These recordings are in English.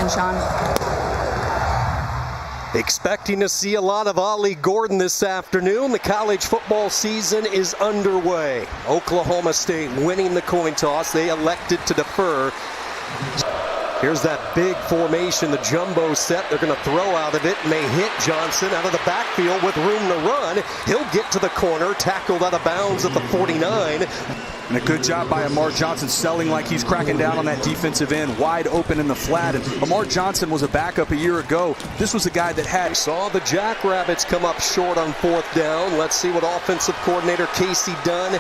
season, Sean. Expecting to see a lot of Ollie Gordon this afternoon. The college football season is underway. Oklahoma State winning the coin toss. They elected to defer. Here's that big formation, the jumbo set. They're going to throw out of it, and they hit Johnson out of the backfield with room to run. He'll get to the corner, tackled out of bounds at the 49. And a good job by Amar Johnson selling like he's cracking down on that defensive end, wide open in the flat. And Amar Johnson was a backup a year ago. This was a guy that had... We saw the Jackrabbits come up short on 4th down. Let's see what offensive coordinator Casey Dunn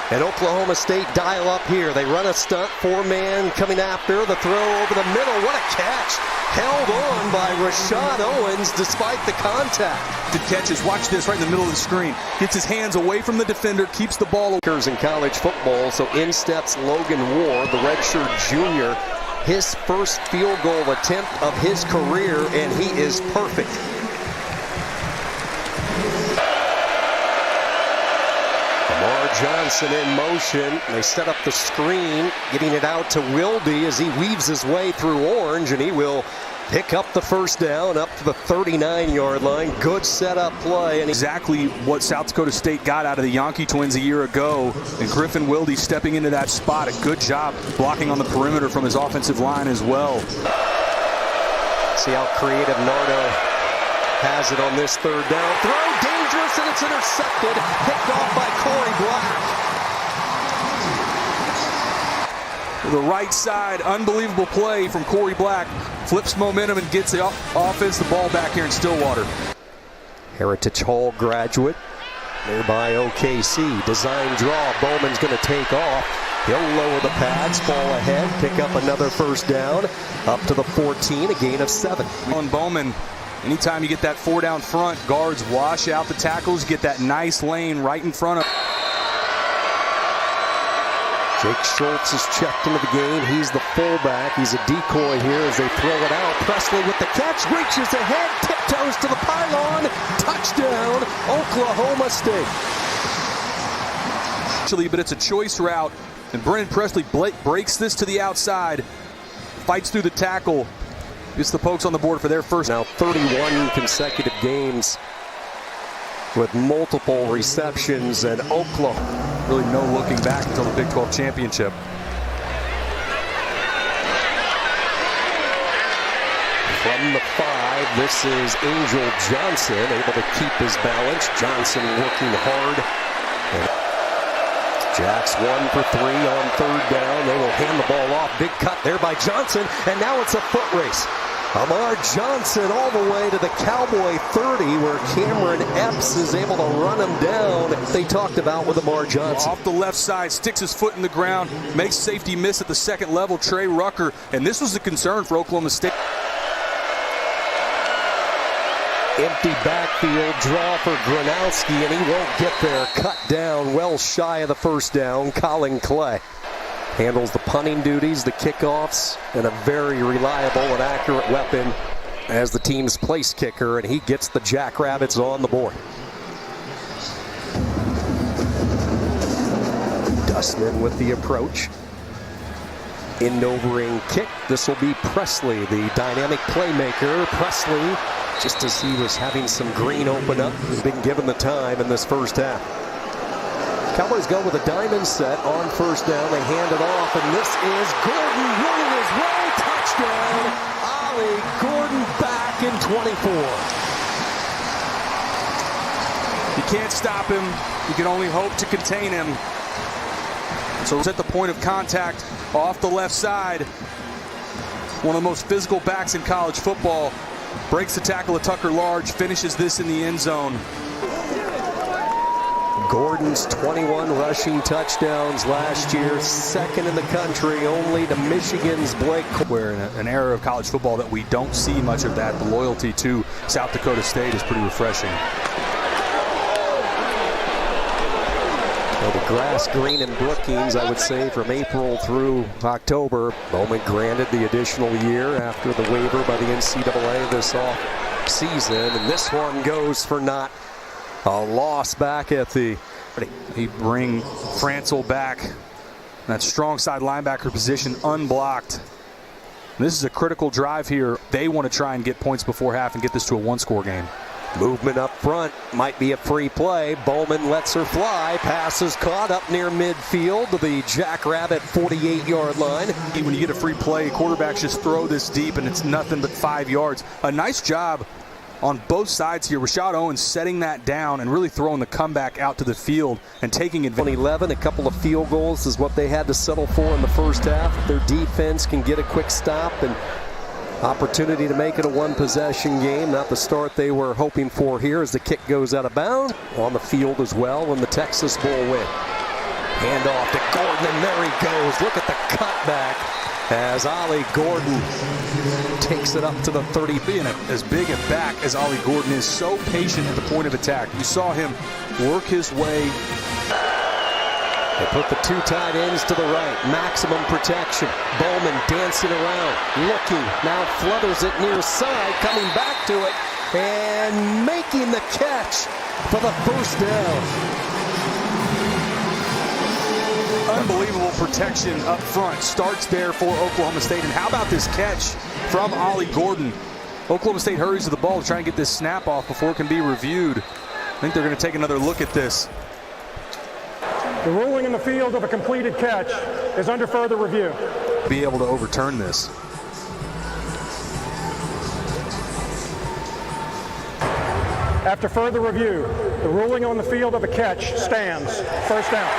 and Oklahoma State dial up here. They run a stunt, 4-man coming after, the throw over the middle. What a catch! Held on by Rashad Owens despite the contact. Good catches. Watch this right in the middle of the screen. Gets his hands away from the defender, keeps the ball. In college football, so in steps Logan Ward, the redshirt junior. His first field goal attempt of his career, and he is perfect. Johnson in motion. They set up the screen, getting it out to Wilde as he weaves his way through orange, and he will pick up the first down up to the 39-yard line. Good setup play. And exactly what South Dakota State got out of the Yankee twins a year ago. And Griffin Wilde stepping into that spot. A good job blocking on the perimeter from his offensive line as well. See how creative Nardo has it on this 3rd down. Throw dangerous, and it's intercepted. Picked off by Corey Black. The right side, unbelievable play from Corey Black. Flips momentum and gets the offense the ball back here in Stillwater. Heritage Hall graduate, nearby OKC. Design draw, Bowman's going to take off. He'll lower the pads, ball ahead, pick up another first down, up to the 14, a gain of 7. On Bowman, anytime you get that 4 down front, guards wash out the tackles, get that nice lane right in front of. Jake Schultz is checked into the game. He's the fullback. He's a decoy here as they throw it out. Presley with the catch, reaches ahead, tiptoes to the pylon. Touchdown, Oklahoma State. Actually, but it's a choice route, and Brennan Presley breaks this to the outside, fights through the tackle. It's the Pokes on the board for their first. Now 31 consecutive games with multiple receptions, and Oklahoma. Really no looking back until the Big 12 championship. From the 5, this is Angel Johnson, able to keep his balance. Johnson working hard. And Jacks 1 for 3 on 3rd down. They will hand the ball off. Big cut there by Johnson, and now it's a foot race. Amar Johnson all the way to the Cowboy 30, where Cameron Epps is able to run him down. They talked about with Amar Johnson. Off the left side, sticks his foot in the ground, makes safety miss at the 2nd level, Trey Rucker. And this was the concern for Oklahoma State. Empty backfield draw for Gronowski, and he won't get there. Cut down well shy of the first down. Colin Clay handles the punting duties, the kickoffs, and a very reliable and accurate weapon as the team's place kicker, and he gets the Jackrabbits on the board. Dustman with the approach. End-overing kick. This will be Presley, the dynamic playmaker. Presley, just as he was having some green open up, has been given the time in this first half. Cowboys go with a diamond set on 1st down. They hand it off, and this is Gordon running his way. Touchdown. Ollie Gordon back in 24. You can't stop him. You can only hope to contain him. So it's at the point of contact off the left side. One of the most physical backs in college football. Breaks the tackle of Tucker Large, finishes this in the end zone. Gordon's 21 rushing touchdowns last year, 2nd in the country, only to Michigan's Blake. We're in an era of college football that we don't see much of that. The loyalty to South Dakota State is pretty refreshing. Well, the grass green in Brookings, I would say, from April through October. Bowman granted the additional year after the waiver by the NCAA this off season, and this one goes for naught. A loss back at the... He bring Franzel back. That strong side linebacker position unblocked. This is a critical drive here. They want to try and get points before half and get this to a one-score game. Movement up front, might be a free play. Bowman lets her fly. Pass is caught up near midfield to the Jackrabbit 48-yard line. When you get a free play, quarterbacks just throw this deep and it's nothing but 5 yards. A nice job on both sides here. Rashad Owens setting that down and really throwing the comeback out to the field and taking advantage. 2011, a couple of field goals is what they had to settle for in the first half. Their defense can get a quick stop and opportunity to make it a one-possession game. Not the start they were hoping for here as the kick goes out of bounds. On the field as well in the Texas Bowl win. Hand off to Gordon, and there he goes. Look at the cutback as Ollie Gordon takes it up to the 30. Being as big a back as Ollie Gordon is, so patient at the point of attack. You saw him work his way. They put the two tight ends to the right. Maximum protection. Bowman dancing around. Looking. Now flutters it near side. Coming back to it. And making the catch for the first down. Unbelievable protection up front. Starts there for Oklahoma State. And how about this catch from Ollie Gordon? Oklahoma State hurries to the ball to try and get this snap off before it can be reviewed. I think they're going to take another look at this. The ruling in the field of a completed catch is under further review. Be able to overturn this. After further review, the ruling on the field of a catch stands. First down.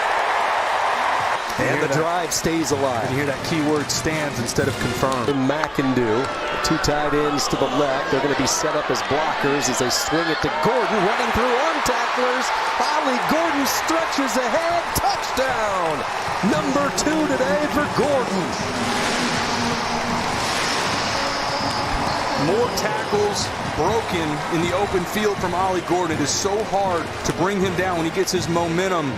And the drive stays alive. You hear that keyword stands instead of confirmed. McIndoe, two tight ends to the left. They're going to be set up as blockers as they swing it to Gordon, running through arm tacklers. Ollie Gordon stretches ahead. Touchdown! Number 2 today for Gordon. More tackles broken in the open field from Ollie Gordon. It is so hard to bring him down when he gets his momentum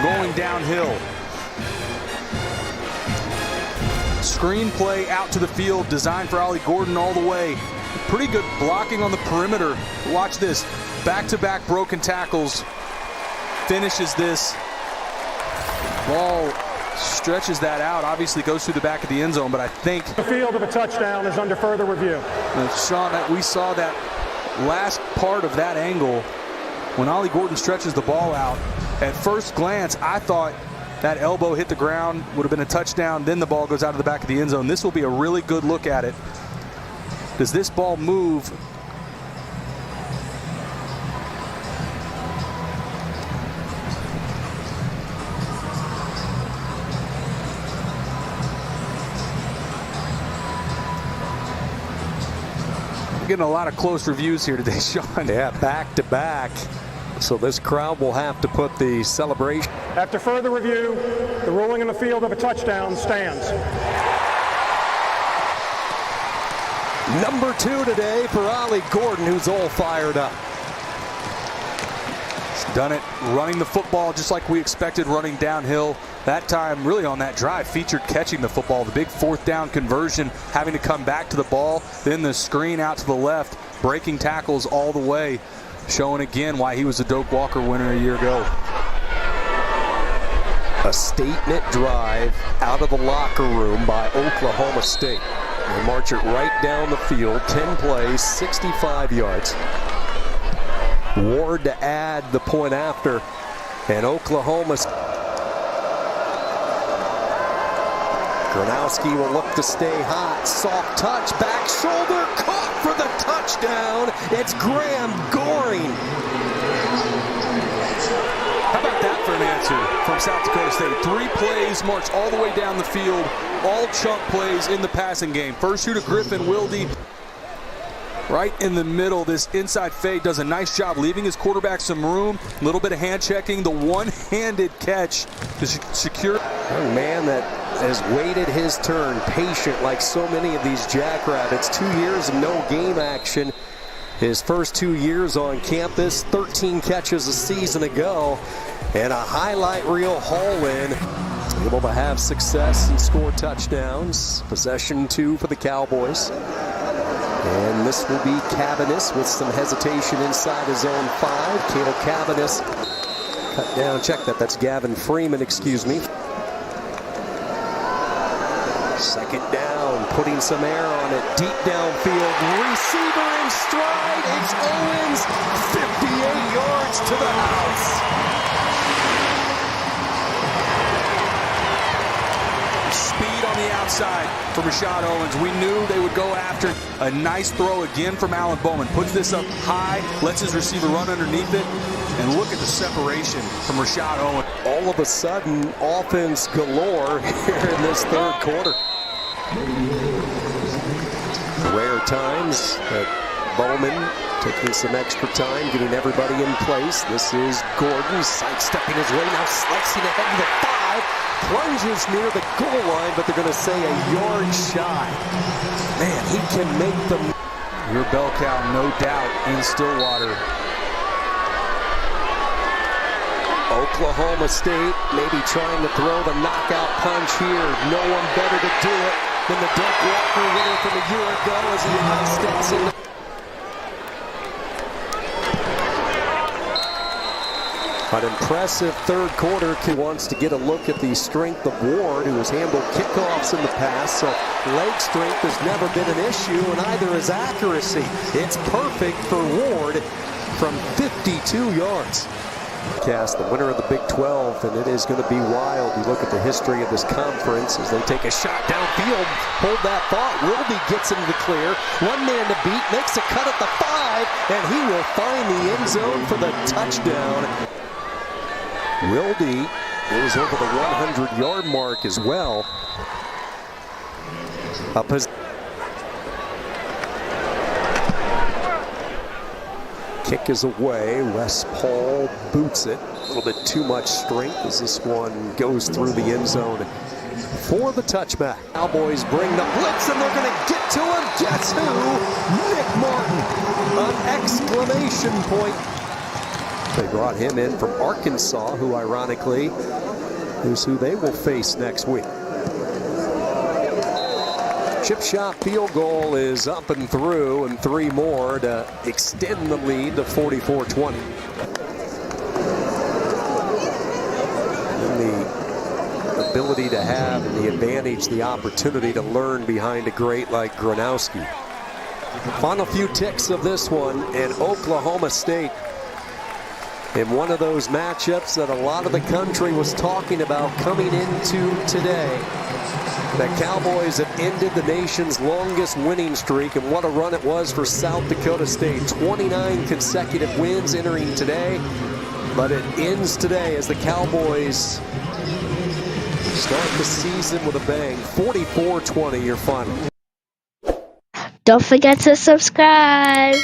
going downhill. Screen play out to the field, designed for Ollie Gordon all the way. Pretty good blocking on the perimeter. Watch this. Back-to-back broken tackles. Finishes this. Ball stretches that out. Obviously goes through the back of the end zone, but I think The field of a touchdown is under further review. Sean, we saw that last part of that angle when Ollie Gordon stretches the ball out. At first glance, I thought that elbow hit the ground, would have been a touchdown, then the ball goes out of the back of the end zone. This will be a really good look at it. Does this ball move? We're getting a lot of close reviews here today, Sean. Yeah, back to back. So this crowd will have to put the celebration. After further review, the ruling in the field of a touchdown stands. Number 2 today for Ollie Gordon, who's all fired up. He's done it running the football just like we expected, running downhill. That time, really on that drive, featured catching the football. The big fourth down conversion, having to come back to the ball. Then the screen out to the left, breaking tackles all the way. Showing again why he was a Doak Walker winner a year ago. A statement drive out of the locker room by Oklahoma State. They march it right down the field, 10 plays, 65 yards. Ward to add the point after, and Oklahoma. Gronowski will look to stay hot. Soft touch, back shoulder, caught for the touchdown. It's Graham Goring. How about that for an answer from South Dakota State? 3 plays, march all the way down the field, all chunk plays in the passing game. First shoot to Griffin Wilde. Right in the middle, this inside fade does a nice job leaving his quarterback some room. A little bit of hand checking, the one-handed catch to secure. A man that has waited his turn, patient like so many of these Jackrabbits. 2 years of no game action. His first 2 years on campus, 13 catches a season ago, and a highlight reel haul-in. Able to have success and score touchdowns. Possession 2 for the Cowboys. And this will be Cabanis with some hesitation inside his own 5. Caleb Cabanis cut down. Check that. That's Gavin Freeman, excuse me. Second down, putting some air on it, deep downfield, receiver in stride, it's Owens, 58 yards to the house. Speed on the outside for Rashad Owens. We knew they would go after. A nice throw again from Alan Bowman. Puts this up high, lets his receiver run underneath it, and look at the separation from Rashad Owens. All of a sudden, offense galore here in this third quarter. Rare times that Bowman taking some extra time, getting everybody in place. This is Gordon sidestepping his way, now slicing ahead to the 5. Plunges near the goal line, but they're going to say a yard shy. Man, he can make them. Your bell cow, no doubt, in Stillwater. Oklahoma State maybe trying to throw the knockout punch here. No one better to do it than the Doak Walker winner from a year ago as he high steps in. An impressive third quarter. He wants to get a look at the strength of Ward, who has handled kickoffs in the past, so leg strength has never been an issue, and either is accuracy. It's perfect for Ward from 52 yards. Cast the winner of the Big 12, and it is going to be wild. You look at the history of this conference as they take a shot downfield. Hold that thought. Wildy gets into the clear. One man to beat, makes a cut at the 5, and he will find the end zone for the touchdown. Wildy goes over the 100-yard mark as well. Kick is away. Wes Paul boots it. A little bit too much strength as this one goes through the end zone for the touchback. Cowboys bring the blitz, and they're going to get to him. Guess who? Nick Martin. An exclamation point. They brought him in from Arkansas, who ironically is who they will face next week. Chip shot field goal is up and through, and 3 more to extend the lead to 44-20. The ability to have and the advantage, the opportunity to learn behind a great like Gronowski. Final few ticks of this one, and Oklahoma State in one of those matchups that a lot of the country was talking about coming into today. The Cowboys have ended the nation's longest winning streak, and what a run it was for South Dakota State. 29 consecutive wins entering today, but it ends today as the Cowboys start the season with a bang. 44-20 your final. Don't forget to subscribe.